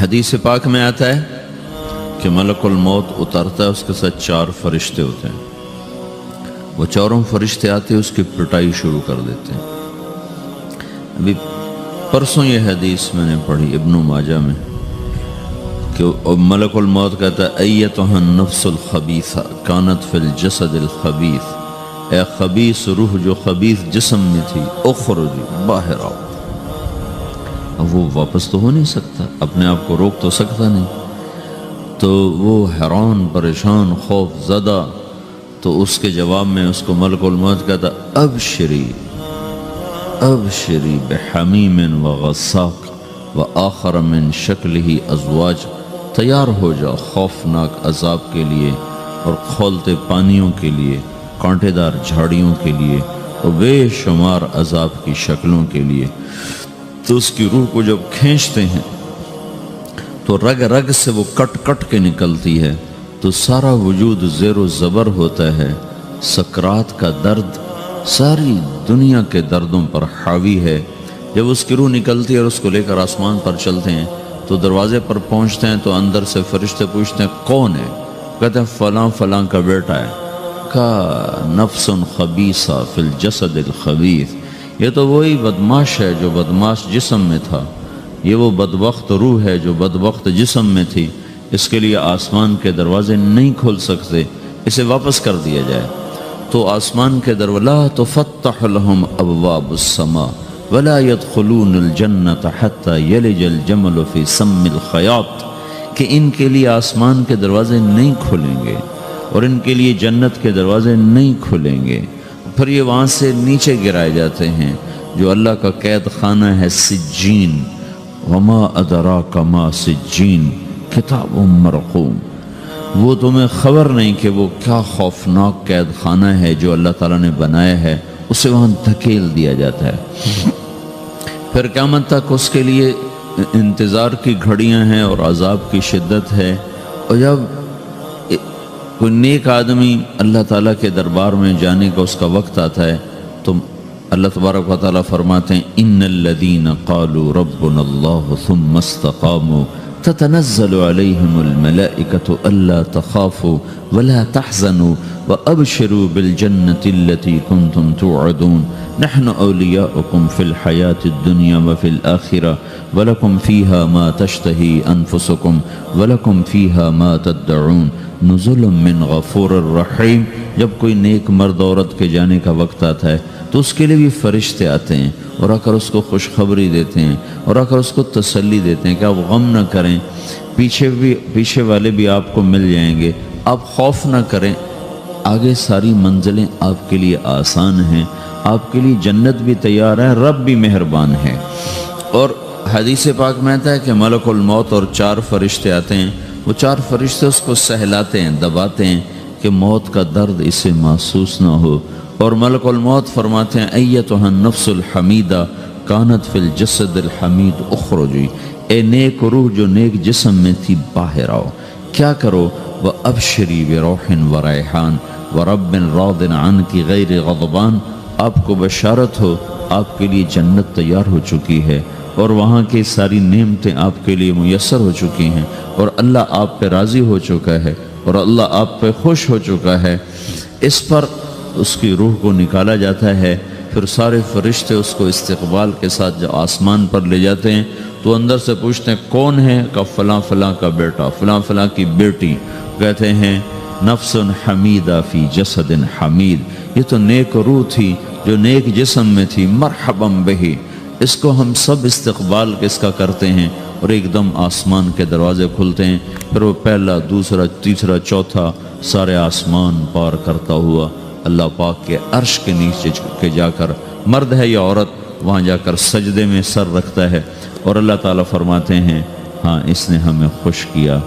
حدیث پاک میں آتا ہے کہ ملک الموت اترتا ہے، اس کے ساتھ 4 فرشتے ہوتے ہیں. وہ چاروں فرشتے آتے اس کی پٹائی شروع کر دیتے ہیں. ابھی پرسوں یہ حدیث میں نے پڑھی ابن ماجہ میں کہ ملک الموت کہتا ہے ایتھا النفس الخبیثہ کانت فی الجسد الخبیث، اے خبیث روح جو خبیث جسم میں تھی، اخرجی باہر آؤ. اب وہ واپس تو ہو نہیں سکتا، اپنے آپ کو روک تو سکتا نہیں، تو وہ حیران پریشان خوف زدہ. تو اس کے جواب میں اس کو ملک الموت کہتا ابشری ابشری بحمیم وغساق وآخر من شکلہ ازواج، تیار ہو جا خوفناک عذاب کے لیے اور کھولتے پانیوں کے لیے، کانٹے دار جھاڑیوں کے لیے اور بے شمار عذاب کی شکلوں کے لیے. تو اس کی روح کو جب کھینچتے ہیں تو رگ رگ سے وہ کٹ کٹ کے نکلتی ہے، تو سارا وجود زیر و زبر ہوتا ہے. سکرات کا درد ساری دنیا کے دردوں پر حاوی ہے. جب اس کی روح نکلتی ہے اور اس کو لے کر آسمان پر چلتے ہیں تو دروازے پر پہنچتے ہیں تو اندر سے فرشتے پوچھتے ہیں کون ہے؟ کہتے ہیں فلاں فلاں کا بیٹا ہے. کا نفس خبیثہ فی الجسد الخبیث، یہ تو وہی بدماش ہے جو بدماش جسم میں تھا، یہ وہ بدبخت روح ہے جو بدبخت جسم میں تھی. اس کے لیے آسمان کے دروازے نہیں کھول سکتے، اسے واپس کر دیا جائے. تو آسمان کے دروازے لا تفتح لهم ابواب السماء ولا يدخلون الجنة حتى يلج الجمل في سم الخياط، کہ ان کے لیے آسمان کے دروازے نہیں کھلیں گے اور ان کے لیے جنت کے دروازے نہیں کھلیں گے. پھر یہ وہاں سے نیچے گرائے جاتے ہیں جو اللہ کا قید خانہ ہے سجین. وما ادراک ما سجین کتاب مرقوم، وہ تمہیں خبر نہیں کہ وہ کیا خوفناک قید خانہ ہے جو اللہ تعالیٰ نے بنایا ہے، اسے وہاں دھکیل دیا جاتا ہے. پھر قیامت تک اس کے لیے انتظار کی گھڑیاں ہیں اور عذاب کی شدت ہے. اور جب کوئی نیک آدمی اللہ تعالیٰ کے دربار میں جانے کا اس کا وقت آتا ہے تو اللہ تبارک و تعالیٰ فرماتے ہیں ان الذین قالوا ربنا اللہ ثم استقاموا تتنزل علیہم الملائکۃ الا تخافوا ولا تحزنوا وابشروا بالجنة التي كنتم توعدون نحن اولیاؤکم فی الحیاة الدنیا وفی الآخرة ولکم فیہا ما تشتہی انفسکم ولکم فیہا ما تدعون نزل من غفور الرحیم. جب کوئی نیک مرد عورت کے جانے کا وقت آتا ہے تو اس کے لیے بھی فرشتے آتے ہیں اور آ کر اس کو خوشخبری دیتے ہیں اور آ کر اس کو تسلی دیتے ہیں کہ آپ غم نہ کریں، پیچھے والے بھی آپ کو مل جائیں گے، آپ خوف نہ کریں، آگے ساری منزلیں آپ کے لیے آسان ہیں، آپ کے لیے جنت بھی تیار ہے، رب بھی مہربان ہے. اور حدیث پاک میں آتا ہے کہ ملک الموت اور 4 فرشتے آتے ہیں. وہ 4 فرشتے اس کو سہلاتے ہیں، دباتے ہیں کہ موت کا درد اسے محسوس نہ ہو. اور ملک الموت فرماتے ہیں ایتھا النفس الحمیدہ کانت فی الجسد الحمید اخرجی، اے نیک روح جو نیک جسم میں تھی باہر آؤ. کیا کرو؟ وابشری بروح وریحان ورب راض عنک غیر غضبان، آپ کو بشارت ہو آپ کے لیے جنت تیار ہو چکی ہے اور وہاں کی ساری نعمتیں آپ کے لیے میسر ہو چکی ہیں اور اللہ آپ پہ راضی ہو چکا ہے اور اللہ آپ پہ خوش ہو چکا ہے. اس پر اس کی روح کو نکالا جاتا ہے. پھر سارے فرشتے اس کو استقبال کے ساتھ جب آسمان پر لے جاتے ہیں تو اندر سے پوچھتے ہیں کون ہے؟ کہ فلاں فلاں کا بیٹا، فلاں فلاں کی بیٹی. کہتے ہیں نفس حمیدہ فی جسد حمید، یہ تو نیک روح تھی جو نیک جسم میں تھی، مرحبا بہی. اس کو ہم سب استقبال کس کا کرتے ہیں اور ایک دم آسمان کے دروازے کھلتے ہیں. پھر وہ پہلا، دوسرا، تیسرا، چوتھا سارے آسمان پار کرتا ہوا اللہ پاک کے عرش کے نیچے کے جا کر، مرد ہے یا عورت، وہاں جا کر سجدے میں سر رکھتا ہے اور اللہ تعالیٰ فرماتے ہیں ہاں اس نے ہمیں خوش کیا،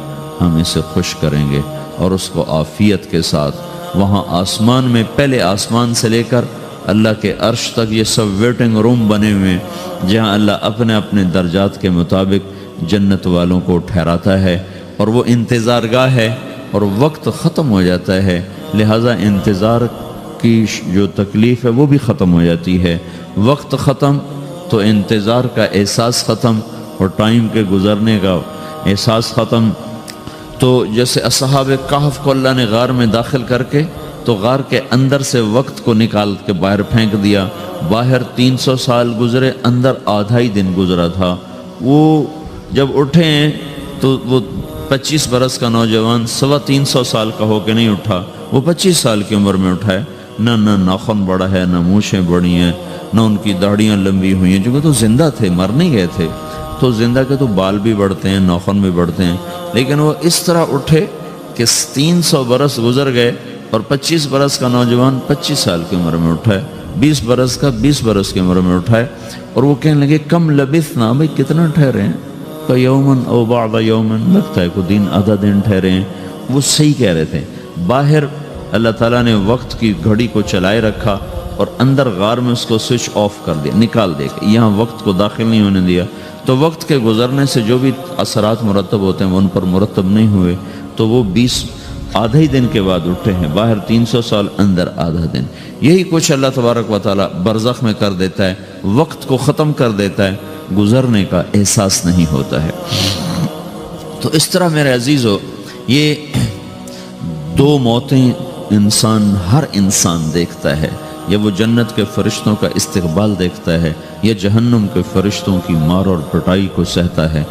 ہم اسے خوش کریں گے. اور اس کو عافیت کے ساتھ وہاں آسمان میں، پہلے آسمان سے لے کر اللہ کے عرش تک یہ سب ویٹنگ روم بنے ہوئے ہیں جہاں اللہ اپنے اپنے درجات کے مطابق جنت والوں کو ٹھہراتا ہے. اور وہ انتظار گاہ ہے اور وقت ختم ہو جاتا ہے، لہٰذا انتظار کی جو تکلیف ہے وہ بھی ختم ہو جاتی ہے. وقت ختم تو انتظار کا احساس ختم اور ٹائم کے گزرنے کا احساس ختم۔ تو جیسے اصحاب کہف کو اللہ نے غار میں داخل کر کے تو غار کے اندر سے وقت کو نکال کے باہر پھینک دیا، باہر 300 سال گزرے، اندر آدھا ہی دن گزرا تھا۔ وہ جب اٹھے ہیں تو وہ 25 برس کا نوجوان 325 سال کا ہو کے نہیں اٹھا، وہ 25 سال کی عمر میں اٹھا ہے۔ نہ ناخن بڑا ہے، نہ مونچھیں بڑی ہیں، نہ ان کی داڑیاں لمبی ہوئی ہیں، چونکہ تو زندہ تھے، مر نہیں گئے تھے۔ تو زندہ کے تو بال بھی بڑھتے ہیں، ناخن بھی بڑھتے ہیں، لیکن وہ اس طرح اٹھے کہ 300 برس گزر گئے اور 25 برس کا نوجوان 25 سال کی عمر میں اٹھا ہے، 20 برس کا 20 برس کی عمر میں اٹھا ہے۔ اور وہ کہنے لگے کم لبثنا، بھائی کتنا ٹھہرے ہیں؟ کہ یومن او بعض یومن، لگتا ہے کوئی دن آدھا دن ٹھہرے ہیں۔ وہ صحیح کہہ رہے تھے۔ باہر اللہ تعالیٰ نے وقت کی گھڑی کو چلائے رکھا اور اندر غار میں اس کو سوئچ آف کر دیا، نکال دیا، یہاں وقت کو داخل نہیں ہونے دیا۔ تو وقت کے گزرنے سے جو بھی اثرات مرتب ہوتے ہیں وہ ان پر مرتب نہیں ہوئے، تو وہ 20 آدھا ہی دن کے بعد اٹھے ہیں، باہر 300 سال، اندر آدھا دن۔ یہی کچھ اللہ تبارک و تعالیٰ برزخ میں کر دیتا ہے، وقت کو ختم کر دیتا ہے، گزرنے کا احساس نہیں ہوتا ہے۔ تو اس طرح میرے عزیزو، یہ دو موتیں ہر انسان دیکھتا ہے، یا وہ جنت کے فرشتوں کا استقبال دیکھتا ہے یا جہنم کے فرشتوں کی مار اور پٹائی کو سہتا ہے۔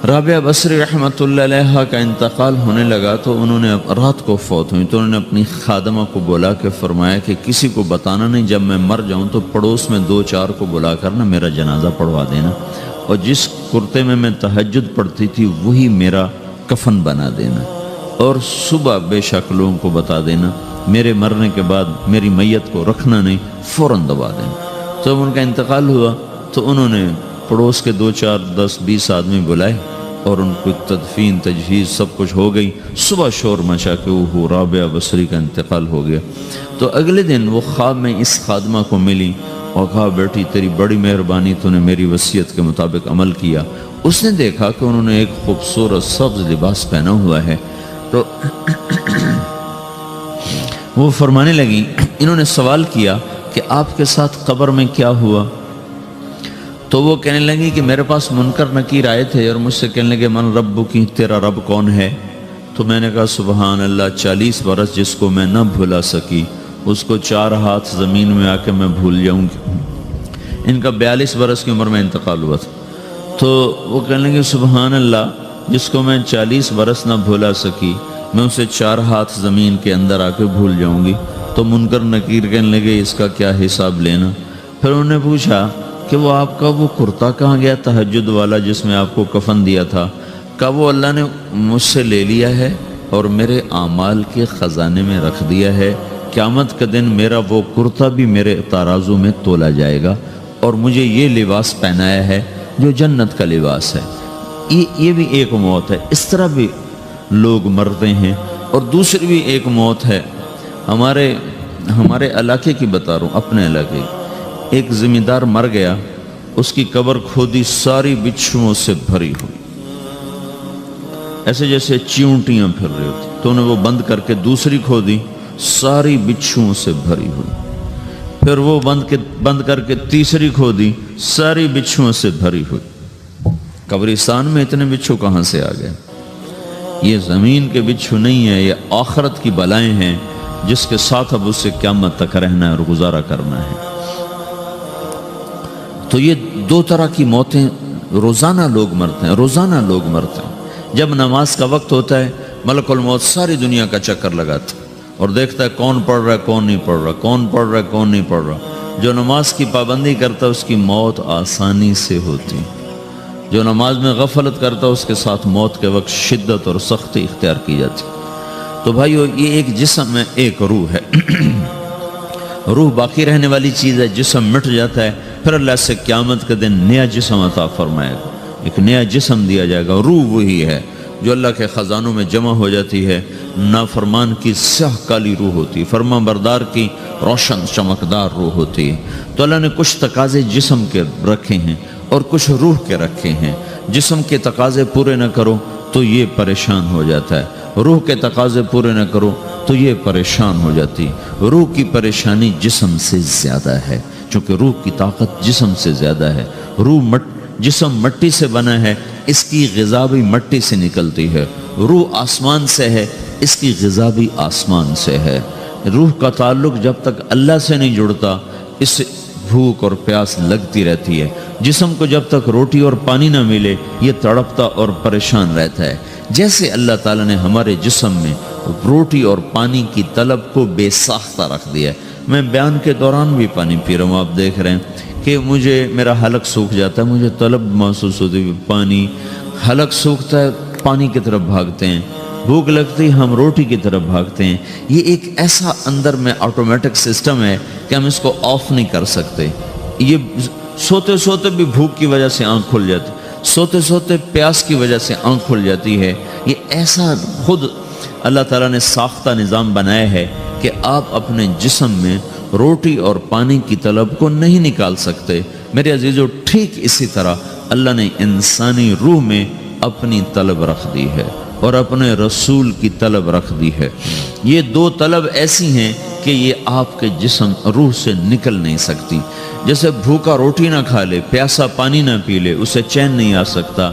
رابعہ بصری رحمۃ اللہ علیہ کا انتقال ہونے لگا تو انہوں نے رات کو فوت ہوئی، تو انہوں نے اپنی خادمہ کو بلا کے فرمایا کہ کسی کو بتانا نہیں، جب میں مر جاؤں تو پڑوس میں 2-4 کو بلا کر نا میرا جنازہ پڑھوا دینا، اور جس کرتے میں تہجد پڑھتی تھی وہی میرا کفن بنا دینا، اور صبح بے شک لوگوں کو بتا دینا، میرے مرنے کے بعد میری میت کو رکھنا نہیں، فوراً دبا دینا۔ تو جب ان کا انتقال ہوا تو انہوں نے پڑوس کے 2-4 10-20 آدمی بلائے اور ان کو تدفین تجہیز سب کچھ ہو گئی۔ صبح شور مچا کہ وہ رابعہ بصری کا انتقال ہو گیا۔ تو اگلے دن وہ خواب میں اس خادمہ کو ملی اور کہا بیٹی تیری بڑی مہربانی، تو نے میری وصیت کے مطابق عمل کیا۔ اس نے دیکھا کہ انہوں نے ایک خوبصورت سبز لباس پہنا ہوا ہے، تو وہ فرمانے لگی، انہوں نے سوال کیا کہ آپ کے ساتھ قبر میں کیا ہوا؟ تو وہ کہنے لگی کہ میرے پاس منکر نکیر آئے تھے اور مجھ سے کہنے لگے من رب کی، تیرا رب کون ہے؟ تو میں نے کہا سبحان اللہ، 40 برس جس کو میں نہ بھلا سکی اس کو 4 ہاتھ زمین میں آ کے میں بھول جاؤں گی۔ ان کا 42 برس کی عمر میں انتقال ہوا تھا۔ تو وہ کہنے لگے سبحان اللہ، جس کو میں 40 برس نہ بھولا سکی میں اسے 4 ہاتھ زمین کے اندر آ کے بھول جاؤں گی۔ تو منکر نکیر کہنے لگے اس کا کیا حساب لینا؟ پھر انہوں نے پوچھا کہ وہ آپ کا وہ کرتا کہاں گیا تہجد والا جس میں آپ کو کفن دیا تھا؟ کہا وہ اللہ نے مجھ سے لے لیا ہے اور میرے اعمال کے خزانے میں رکھ دیا ہے، قیامت کا دن میرا وہ کرتا بھی میرے ترازو میں تولا جائے گا، اور مجھے یہ لباس پہنایا ہے جو جنت کا لباس ہے۔ یہ بھی ایک موت ہے۔ اس طرح بھی لوگ مرتے ہیں۔ اور دوسری بھی ایک موت ہے، ہمارے علاقے کی بتا رہا ہوں، اپنے علاقے کی۔ ایک زمیندار مر گیا، اس کی قبر کھودی، ساری بچھوؤں سے بھری ہوئی، ایسے جیسے چیونٹیاں پھر رہی ہوتی۔ تو انہیں وہ بند کر کے دوسری کھودی، ساری بچھوؤں سے بھری ہوئی۔ پھر وہ بند کر کے تیسری کھودی، ساری بچھوؤں سے بھری ہوئی۔ قبرستان میں اتنے بچھو کہاں سے آ گئے؟ یہ زمین کے بچھو نہیں ہے، یہ آخرت کی بلائیں ہیں جس کے ساتھ اب اسے قیامت تک رہنا ہے اور گزارا کرنا ہے۔ تو یہ 2 طرح کی موتیں روزانہ لوگ مرتے ہیں، روزانہ لوگ مرتے ہیں۔ جب نماز کا وقت ہوتا ہے ملک الموت ساری دنیا کا چکر لگاتا ہے اور دیکھتا ہے کون پڑھ رہا ہے کون نہیں پڑھ رہا، کون پڑھ رہا ہے کون نہیں پڑھ رہا۔ جو نماز کی پابندی کرتا ہے اس کی موت آسانی سے ہوتی، جو نماز میں غفلت کرتا ہے اس کے ساتھ موت کے وقت شدت اور سختی اختیار کی جاتی۔ تو بھائیو، یہ ایک جسم ہے، ایک روح ہے۔ روح باقی رہنے والی چیز ہے، جسم مٹ جاتا ہے، پھر اللہ سے قیامت کے دن نیا جسم عطا فرمائے گا، ایک نیا جسم دیا جائے گا۔ روح وہی ہے جو اللہ کے خزانوں میں جمع ہو جاتی ہے۔ نافرمان کی سیاہ کالی روح ہوتی ہے، فرما بردار کی روشن چمکدار روح ہوتی ہے۔ تو اللہ نے کچھ تقاضے جسم کے رکھے ہیں اور کچھ روح کے رکھے ہیں۔ جسم کے تقاضے پورے نہ کرو تو یہ پریشان ہو جاتا ہے، روح کے تقاضے پورے نہ کرو تو یہ پریشان ہو جاتی۔ روح کی پریشانی جسم سے زیادہ ہے، چونکہ روح کی طاقت جسم سے زیادہ ہے۔ روح جسم مٹی سے بنا ہے، اس کی غذا بھی مٹی سے نکلتی ہے۔ روح آسمان سے ہے، اس کی غذا بھی آسمان سے ہے۔ روح کا تعلق جب تک اللہ سے نہیں جڑتا، اس سے بھوک اور پیاس لگتی رہتی ہے۔ جسم کو جب تک روٹی اور پانی نہ ملے، یہ تڑپتا اور پریشان رہتا ہے۔ جیسے اللہ تعالیٰ نے ہمارے جسم میں روٹی اور پانی کی طلب کو بے ساختہ رکھ دیا ہے۔ میں بیان کے دوران بھی پانی پی رہا ہوں، آپ دیکھ رہے ہیں کہ میرا حلق سوکھ جاتا ہے، مجھے طلب محسوس ہوتی ہے پانی، حلق سوکھتا ہے پانی کی طرف بھاگتے ہیں، بھوک لگتی ہم روٹی کی طرف بھاگتے ہیں۔ یہ ایک ایسا اندر میں آٹومیٹک سسٹم ہے کہ ہم اس کو آف نہیں کر سکتے۔ یہ سوتے سوتے بھی بھوک کی وجہ سے آنکھ کھل جاتی، سوتے سوتے پیاس کی وجہ سے آنکھ کھل جاتی ہے۔ یہ ایسا خود اللہ تعالیٰ نے ساختہ نظام بنایا ہے کہ آپ اپنے جسم میں روٹی اور پانی کی طلب کو نہیں نکال سکتے۔ میرے عزیزو، ٹھیک اسی طرح اللہ نے انسانی روح میں اپنی طلب رکھ دی ہے اور اپنے رسول کی طلب رکھ دی ہے۔ یہ دو طلب ایسی ہیں کہ یہ آپ کے جسم روح سے نکل نہیں سکتی۔ جیسے بھوکا روٹی نہ کھا لے، پیاسا پانی نہ پی لے، اسے چین نہیں آ سکتا۔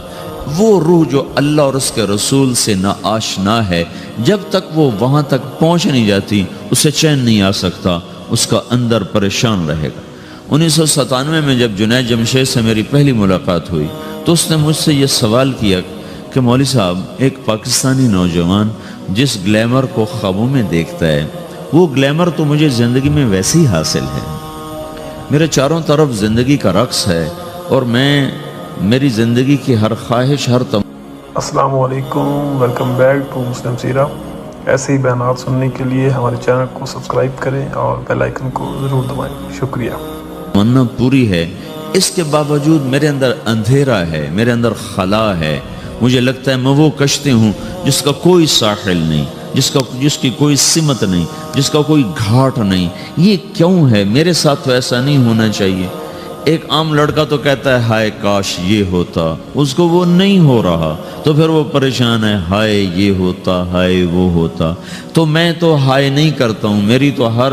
وہ روح جو اللہ اور اس کے رسول سے نا آشنا ہے، جب تک وہ وہاں تک پہنچ نہیں جاتی، اسے چین نہیں آ سکتا، اس کا اندر پریشان رہے گا۔ 1997 میں جب جنید جمشید سے میری پہلی ملاقات ہوئی تو اس نے مجھ سے یہ سوال کیا کہ مولوی صاحب، ایک پاکستانی نوجوان جس گلیمر کو خوابوں میں دیکھتا ہے، وہ گلیمر تو مجھے زندگی میں ویسے ہی حاصل ہے۔ میرے چاروں طرف زندگی کا رقص ہے اور میری زندگی کی ہر خواہش، السلام علیکم، ویلکم بیک ٹو مسلم سیرہ۔ ایسے ہی بیانات سننے کے لیے ہمارے چینل کو سبسکرائب کریں اور بیل آئیکن کو ضرور دبائیں۔ شکریہ۔ تمنا پوری ہے، اس کے باوجود میرے اندر اندھیرا ہے، میرے اندر خلا ہے۔ مجھے لگتا ہے میں وہ کشتی ہوں جس کا کوئی ساحل نہیں، جس کی کوئی سمت نہیں، جس کا کوئی گھاٹ نہیں۔ یہ کیوں ہے؟ میرے ساتھ تو ایسا نہیں ہونا چاہیے۔ ایک عام لڑکا تو کہتا ہے ہائے کاش یہ ہوتا، اس کو وہ نہیں ہو رہا تو پھر وہ پریشان ہے، ہائے یہ ہوتا، ہائے وہ ہوتا۔ تو میں تو ہائے نہیں کرتا ہوں، میری تو ہر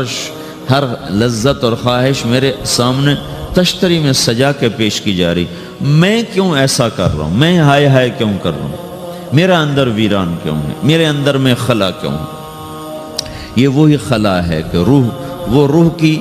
لذت اور خواہش میرے سامنے تشتری میں سجا کے پیش کی جا رہی۔ میں کیوں ایسا کر رہا ہوں؟ میں ہائے ہائے کیوں کر رہا ہوں؟ میرا اندر ویران کیوں ہے؟ میرے اندر میں خلا کیوں ہے؟ یہ وہی خلا ہے کہ وہ روح کی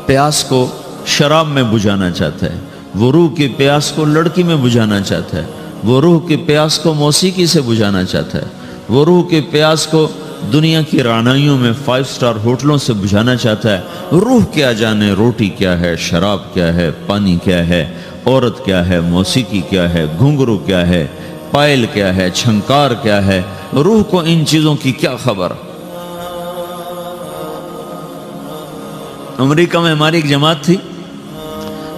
پیاس کو شراب میں بجھانا چاہتا ہے، وہ روح کی پیاس کو لڑکی میں بجھانا چاہتا ہے، وہ روح کی پیاس کو موسیقی سے بجھانا چاہتا ہے، وہ روح کی پیاس کو دنیا کی رعنائیوں میں 5 اسٹار ہوٹلوں سے بجھانا چاہتا ہے۔ روح کیا جانے روٹی کیا ہے، شراب کیا ہے، پانی کیا ہے، عورت کیا ہے، موسیقی کیا ہے، گھنگرو کیا ہے، پائل کیا ہے، چھنکار کیا ہے۔ روح کو ان چیزوں کی کیا خبر؟ امریکہ میں ہماری ایک جماعت تھی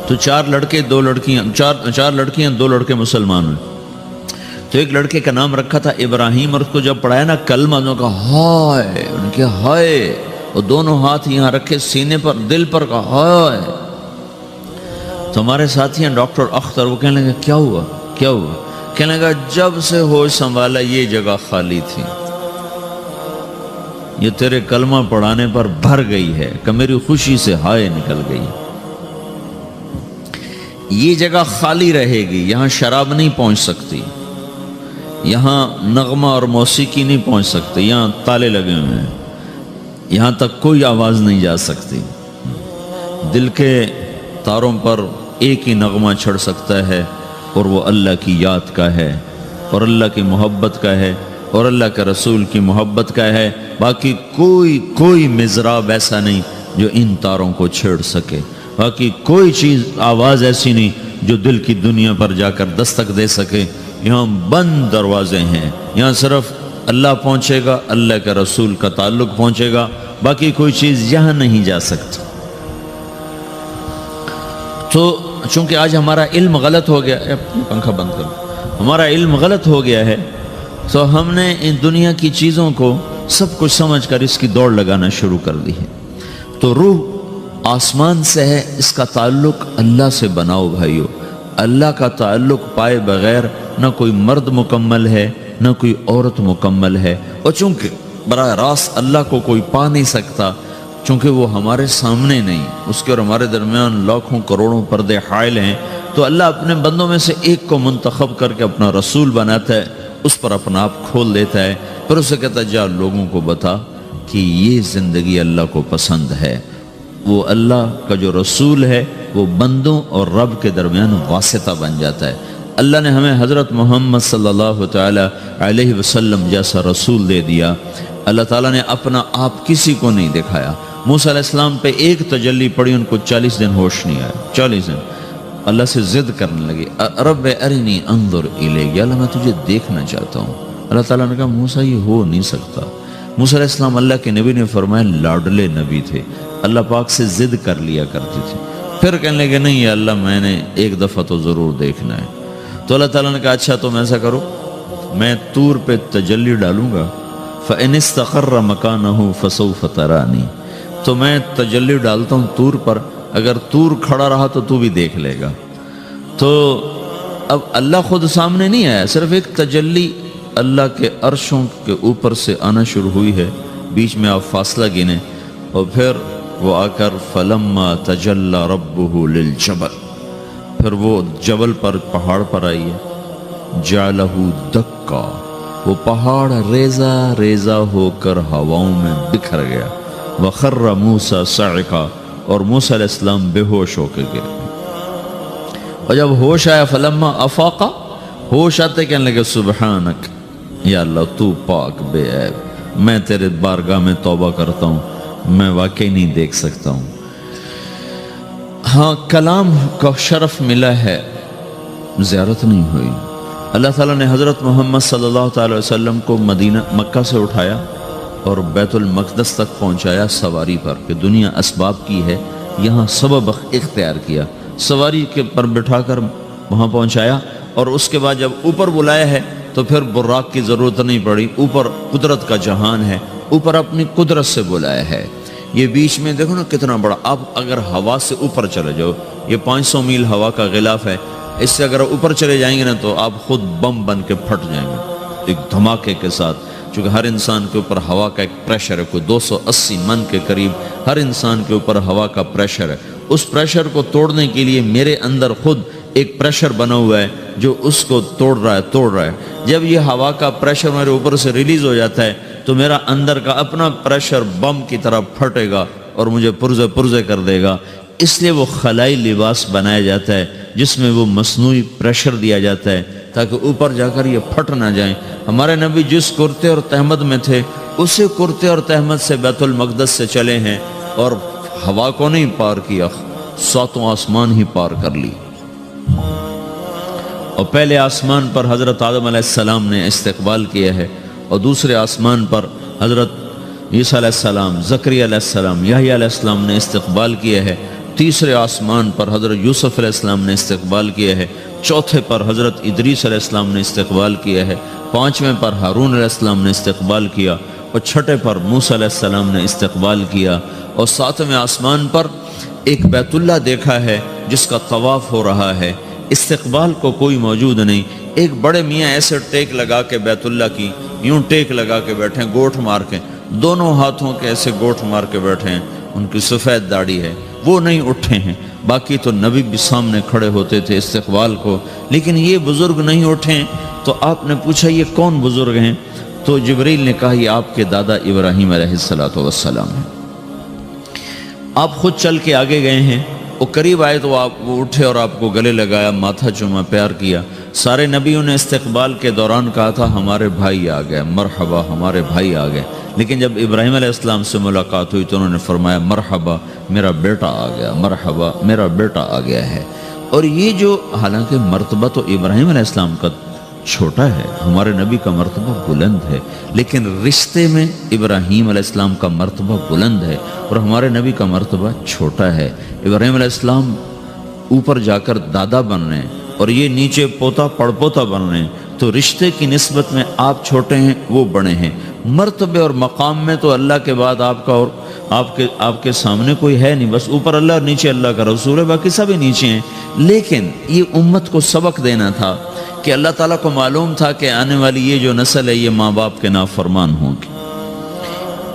تو 4 لڑکے 2 لڑکیاں، 4 لڑکیاں 2 لڑکے مسلمان ہوئے۔ تو ایک لڑکے کا نام رکھا تھا ابراہیم، اور اس کو جب پڑھایا نا کلمہ، انہوں نے کہا ہائے، انہوں نے کہا ہائے، اور دونوں ہاتھ یہاں رکھے سینے پر، دل پر، کہا ہائے۔ تو ہمارے ساتھی ہیں ڈاکٹر اختر، وہ کہنے لگے کیا ہوا کیا ہوا؟ کہنے لگا جب سے ہوش سنبھالا یہ جگہ خالی تھی، یہ تیرے کلمہ پڑھانے پر بھر گئی ہے کہ میری خوشی سے ہائے نکل گئی۔ یہ جگہ خالی رہے گی، یہاں شراب نہیں پہنچ سکتی، یہاں نغمہ اور موسیقی نہیں پہنچ سکتے، یہاں تالے لگے ہوئے ہیں، یہاں تک کوئی آواز نہیں جا سکتی۔ دل کے تاروں پر ایک ہی نغمہ چڑھ سکتا ہے اور وہ اللہ کی یاد کا ہے اور اللہ کی محبت کا ہے اور اللہ کے رسول کی محبت کا ہے۔ باقی کوئی مضراب ایسا نہیں جو ان تاروں کو چھیڑ سکے، باقی کوئی چیز آواز ایسی نہیں جو دل کی دنیا پر جا کر دستک دے سکے۔ یہاں بند دروازے ہیں، یہاں صرف اللہ پہنچے گا، اللہ کے رسول کا تعلق پہنچے گا، باقی کوئی چیز یہاں نہیں جا سکتی۔ تو چونکہ آج ہمارا علم غلط ہو گیا، پنکھا بند کرو، ہمارا علم غلط ہو گیا ہے، تو ہم نے ان دنیا کی چیزوں کو سب کچھ سمجھ کر اس کی دوڑ لگانا شروع کر دی ہے۔ تو روح آسمان سے ہے، اس کا تعلق اللہ سے بناؤ بھائیو۔ اللہ کا تعلق پائے بغیر نہ کوئی مرد مکمل ہے نہ کوئی عورت مکمل ہے، اور چونکہ براہ راست اللہ کو کوئی پا نہیں سکتا، چونکہ وہ ہمارے سامنے نہیں، اس کے اور ہمارے درمیان لاکھوں کروڑوں پردے حائل ہیں، تو اللہ اپنے بندوں میں سے ایک کو منتخب کر کے اپنا رسول بناتا ہے، اس پر اپنا آپ کھول دیتا ہے، پھر اسے کہتا ہے جا لوگوں کو بتا کہ یہ زندگی اللہ کو پسند ہے۔ وہ اللہ کا جو رسول ہے وہ بندوں اور رب کے درمیان واسطہ بن جاتا ہے۔ اللہ نے ہمیں حضرت محمد صلی اللہ تعالی علیہ وسلم جیسا رسول دے دیا۔ اللہ تعالیٰ نے اپنا آپ کسی کو نہیں دکھایا۔ موسیٰ علیہ السلام پہ ایک تجلی پڑی، ان کو 40 دن ہوش نہیں آیا، 40 دن اللہ سے ضد کرنے لگے، رب ارنی انظر الیک، یا اللہ میں تجھے دیکھنا چاہتا ہوں۔ اللہ تعالیٰ نے کہا موسیٰ یہ ہو نہیں سکتا۔ موسیٰ علیہ السلام اللہ کے نبی نے فرمایا لاڈلے نبی تھے، اللہ پاک سے ضد کر لیا کرتے تھے۔ پھر کہنے لگے نہیں یا اللہ میں نے ایک دفعہ تو ضرور دیکھنا ہے۔ تو اللہ تعالیٰ نے کہا اچھا تم ایسا کرو، میں طور پہ تجلی ڈالوں گا، فَإِنِ اسْتَقَرَّ مَكَانَهُ فَسَوْفَ تَرَانِي، تو میں تجلی ڈالتا ہوں طور پر، اگر طور کھڑا رہا تو تو بھی دیکھ لے گا۔ تو اب اللہ خود سامنے نہیں آیا، صرف ایک تجلی اللہ کے عرشوں کے اوپر سے آنا شروع ہوئی ہے، بیچ میں آپ فاصلہ گنے، اور پھر وہ آ کر فَلَمَّا تَجَلَّى رَبُّهُ لِلْجَبَلِ، پھر وہ جبل پر پہاڑ پر آئی ہے، جَعَلَهُ دَكَّا، وہ پہاڑ ریزہ ریزہ ہو کر ہواؤں میں بکھر گیا، وَخَرَّ مُوسَى صَعِقًا، اور موسیٰ علیہ السلام بے ہوش ہو کے گر گئے۔ اور جب ہوش آیا فلما افاقا، ہوش آتے کہنے لگے سبحانک، یا اللہ تو پاک بے عیب، میں تیرے بارگاہ میں توبہ کرتا ہوں، میں واقعی نہیں دیکھ سکتا ہوں۔ ہاں کلام کا شرف ملا ہے، زیارت نہیں ہوئی۔ اللہ تعالیٰ نے حضرت محمد صلی اللہ تعالی وسلم کو مکہ سے اٹھایا اور بیت المقدس تک پہنچایا سواری پر، کہ دنیا اسباب کی ہے، یہاں سبب اختیار کیا، سواری کے پر بٹھا کر وہاں پہنچایا، اور اس کے بعد جب اوپر بلایا ہے تو پھر براق کی ضرورت نہیں پڑی، اوپر قدرت کا جہان ہے، اوپر اپنی قدرت سے بلایا ہے۔ یہ بیچ میں دیکھو نا کتنا بڑا، آپ اگر ہوا سے اوپر چلے جاؤ، یہ 500 میل ہوا کا غلاف ہے، اس سے اگر اوپر چلے جائیں گے نا تو آپ خود بم بن کے پھٹ جائیں گے ایک دھماکے کے ساتھ، چونکہ ہر انسان کے اوپر ہوا کا ایک پریشر ہے، کوئی 280 من کے قریب ہر انسان کے اوپر ہوا کا پریشر ہے۔ اس پریشر کو توڑنے کے لیے میرے اندر خود ایک پریشر بنا ہوا ہے جو اس کو توڑ رہا ہے۔ جب یہ ہوا کا پریشر میرے اوپر سے ریلیز ہو جاتا ہے تو میرا اندر کا اپنا پریشر بم کی طرح پھٹے گا اور مجھے پرزے کر دے گا۔ اس لیے وہ خلائی لباس بنایا جاتا ہے جس میں وہ مصنوعی پریشر دیا جاتا ہے تاکہ اوپر جا کر یہ پھٹ نہ جائیں۔ ہمارے نبی جس کرتے اور تہمد میں تھے اسی کرتے اور تہمد سے بیت المقدس سے چلے ہیں اور ہوا کو نہیں پار کیا، 7 آسمان ہی پار کر لی۔ اور پہلے آسمان پر حضرت آدم علیہ السلام نے استقبال کیا ہے، اور دوسرے آسمان پر حضرت عیسیٰ علیہ السلام، زکریا علیہ السلام، یحییٰ علیہ السلام نے استقبال کیا ہے، تیسرے آسمان پر حضرت یوسف علیہ السلام نے استقبال کیا ہے، چوتھے پر حضرت ادریس علیہ السلام نے استقبال کیا ہے، 5ویں پر ہارون علیہ السلام نے استقبال کیا، اور 6 پر موسیٰ علیہ السلام نے استقبال کیا، اور 7ویں آسمان پر ایک بیت اللہ دیکھا ہے جس کا طواف ہو رہا ہے۔ استقبال کو کوئی موجود نہیں، ایک بڑے میاں ایسے ٹیک لگا کے بیت اللہ کی یوں ٹیک لگا کے بیٹھے ہیں، گوٹھ مار کے، دونوں ہاتھوں کے ایسے گوٹھ مار کے بیٹھے ہیں، ان کی سفید داڑھی ہے، وہ نہیں اٹھے ہیں۔ باقی تو نبی بھی سامنے کھڑے ہوتے تھے استقبال کو، لیکن یہ بزرگ نہیں اٹھے ہیں۔ تو آپ نے پوچھا یہ کون بزرگ ہیں؟ تو جبریل نے کہا یہ آپ کے دادا ابراہیم علیہ السلام ہیں۔ آپ خود چل کے آگے گئے ہیں، وہ قریب آئے تو آپ وہ اٹھے اور آپ کو گلے لگایا، ماتھا چوما، پیار کیا۔ سارے نبیوں نے استقبال کے دوران کہا تھا ہمارے بھائی آ گئے، مرحبا ہمارے بھائی آ گئے، لیکن جب ابراہیم علیہ السلام سے ملاقات ہوئی تو انہوں نے فرمایا مرحبا میرا بیٹا آ گیا، مرحبا میرا بیٹا آ گیا ہے۔ اور یہ جو حالانکہ مرتبہ تو ابراہیم علیہ السلام کا چھوٹا ہے، ہمارے نبی کا مرتبہ بلند ہے، لیکن رشتے میں ابراہیم علیہ السلام کا مرتبہ بلند ہے اور ہمارے نبی کا مرتبہ چھوٹا ہے۔ ابراہیم علیہ السلام اوپر جا کر دادا بن رہے ہیں اور یہ نیچے پوتا پڑپوتا بن رہے ہیں، تو رشتے کی نسبت میں آپ چھوٹے ہیں وہ بڑے ہیں۔ مرتبے اور مقام میں تو اللہ کے بعد آپ کا اور آپ کے سامنے کوئی ہے نہیں، بس اوپر اللہ اور نیچے اللہ کا رسول ہے، باقی سب نیچے ہیں۔ لیکن یہ امت کو سبق دینا تھا کہ اللہ تعالیٰ کو معلوم تھا کہ آنے والی یہ جو نسل ہے یہ ماں باپ کے نافرمان ہوں گی،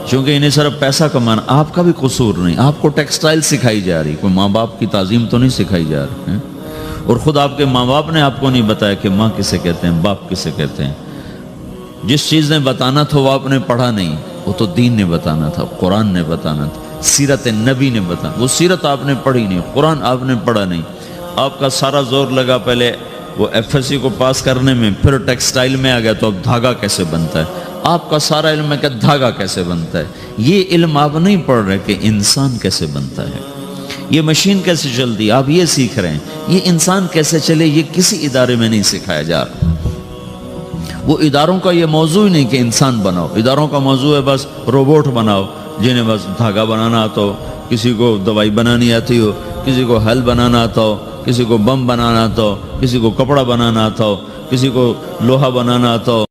چونکہ انہیں صرف پیسہ کمانا، آپ کا بھی قصور نہیں، آپ کو ٹیکسٹائل سکھائی جا رہی، کوئی ماں باپ کی تعظیم تو نہیں سکھائی جا رہی ہے۔ اور خود آپ کے ماں باپ نے آپ کو نہیں بتایا کہ ماں کسے کہتے ہیں، باپ کسے کہتے ہیں۔ جس چیز نے بتانا تھا وہ آپ نے پڑھا نہیں، وہ تو دین نے بتانا تھا، قرآن نے بتانا تھا، سیرت نبی نے بتانا۔ وہ سیرت آپ نے پڑھی نہیں، قرآن آپ نے پڑھا نہیں۔ آپ کا سارا زور لگا پہلے وہ ایف ایس سی کو پاس کرنے میں، پھر ٹیکسٹائل میں آ گیا تو اب دھاگا کیسے بنتا ہے۔ آپ کا سارا علم ہے کہ دھاگا کیسے بنتا ہے، یہ علم آپ نہیں پڑھ رہے کہ انسان کیسے بنتا ہے، یہ مشین کیسے چلتی، آپ یہ سیکھ رہے ہیں۔ یہ انسان کیسے چلے یہ کسی ادارے میں نہیں سکھایا جا رہا۔ وہ اداروں کا یہ موضوع ہی نہیں کہ انسان بناؤ، اداروں کا موضوع ہے بس روبوٹ بناؤ جنہیں بس دھاگا بنانا آتا ہو، کسی کو دوائی بنانی آتی ہو، کسی کو حل بنانا آتا ہو، کسی کو بم بنانا آتا ہو، کسی کو کپڑا بنانا آتا ہو، کسی کو لوہا بنانا آتا ہو۔